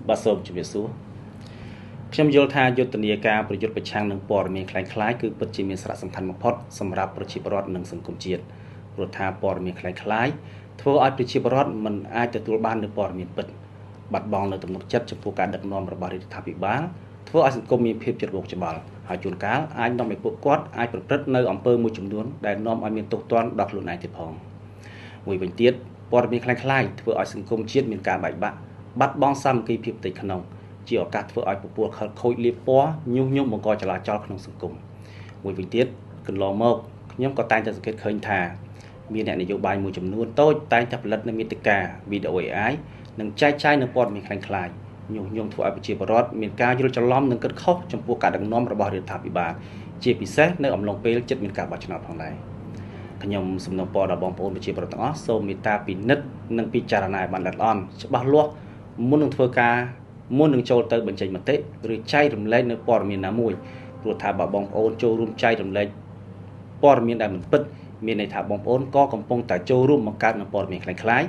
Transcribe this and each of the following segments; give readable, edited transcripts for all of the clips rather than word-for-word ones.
បាទសូមជម្រាបសួរខ្ញុំយល់ថាយុទ្ធនាការប្រយុទ្ធប្រឆាំងនឹងព័ត៌មានคล้ายៗគឺពិតជាមានសារៈសំខាន់បំផុតសម្រាប់ប្រជាពលរដ្ឋនិងសង្គមជាតិព្រោះថាព័ត៌មានคล้ายៗធ្វើឲ្យប្រជាពលរដ្ឋមិនអាចទទួលបាននូវព័ត៌មានពិតបាត់បង់នូវទំនុកចិត្តចំពោះការដឹកនាំរបស់រដ្ឋាភិបាលធ្វើឲ្យសង្គមមានភាពច្របូកច្បល់ហើយជួនកាលអាចនាំឲ្យពួកគាត់អាចប្រព្រឹត្តនៅអំពើមួយចំនួនដែលនាំឲ្យមានទោសទណ្ឌដល់ខ្លួនឯងទៀតផងមួយវិញទៀតព័ត៌មានคล้ายៗធ្វើឲ្យសង្គមជាតិមានការបែកបាក់បាត់បង់សាមគ្គីភាពផ្ទៃក្នុងជាឱកាសធ្វើឲ្យពពួកខិលខូចលៀបពណ៌ញុះញង់បង្កចលាចលក្នុងសង្គមមួយវិញទៀតកន្លងមកខ្ញុំក៏តែងតែសង្កេតឃើញថាមានអ្នកនយោបាយមួយចំនួនតូចតែងតែផលិតនូវមាតិកាវីដេអូ AI និងចែកចាយនូវព័ត៌មានคล้ายៗញុះញង់ធ្វើឲ្យប្រជាពលរដ្ឋមានការយល់ច្រឡំនិងគិតខុសចំពោះការដឹកនាំរបស់រដ្ឋាភិបាលជាពិសេសនៅអំឡុងពេលជិតមានការបោះឆ្នោតផងដែរខ្ញុំសំណូមពរដល់បងប្អូនប្រជាពលរដ្ឋទាំងអស់សូមមេត្តាពិនិត្យនិងពិចារណាឲ្យបានល្អិតល្អន់ច្បាស់លាស់មុននឹងធ្វើការមុននឹងចូលទៅបញ្ចេញមតិឬចែករំលែកនៅព័ត៌មានណាមួយព្រោះថាបើបងប្អូនចូលរួមចែករំលែកព័ត៌មានដែលមិនពិតមានន័យថាបងប្អូនក៏កំពុងតែចូលរួមបង្កើតនូវព័ត៌មានคล้ายៗ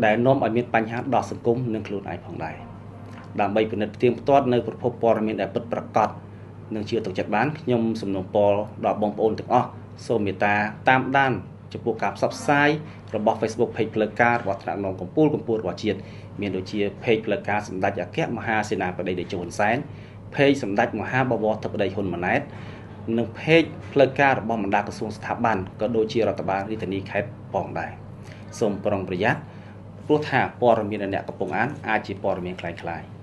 ដែលនាំឲ្យមានបញ្ហាដល់សង្គមនិងខ្លួនឯងផងដែរដើម្បីពិនិត្យផ្ទៀងផ្ទាត់នៅប្រភពព័ត៌មានដែលពិតប្រាកដនិងជឿទុកចិត្តបានខ្ញុំសំណូមពរដល់បងប្អូនទាំងអស់សូមមេត្តាតាមដានចំពោះការផ្សព្វផ្សាយរបស់ Facebook Page ផ្លូវការរបស់ថ្នាក់ដឹកនាំកម្ពុជារបស់ជាតិមានដូចជា Page ផ្លូវការសម្ដេចអគ្គមហាសេនាបតីតេជោហ៊ុនសែន Page សម្ដេចមហាបវរធិបតីហ៊ុនម៉ាណែតនិង Page ផ្លូវការរបស់បណ្ដាក្រសួងស្ថាប័នក៏ដូចជារដ្ឋបាលរាជធានីខេត្តផងដែរសូមប្រុងប្រយ័ត្នព្រោះថាព័ត៌មានដែលអ្នកកំពុងអានអាចជាព័ត៌មានคล้ายៗ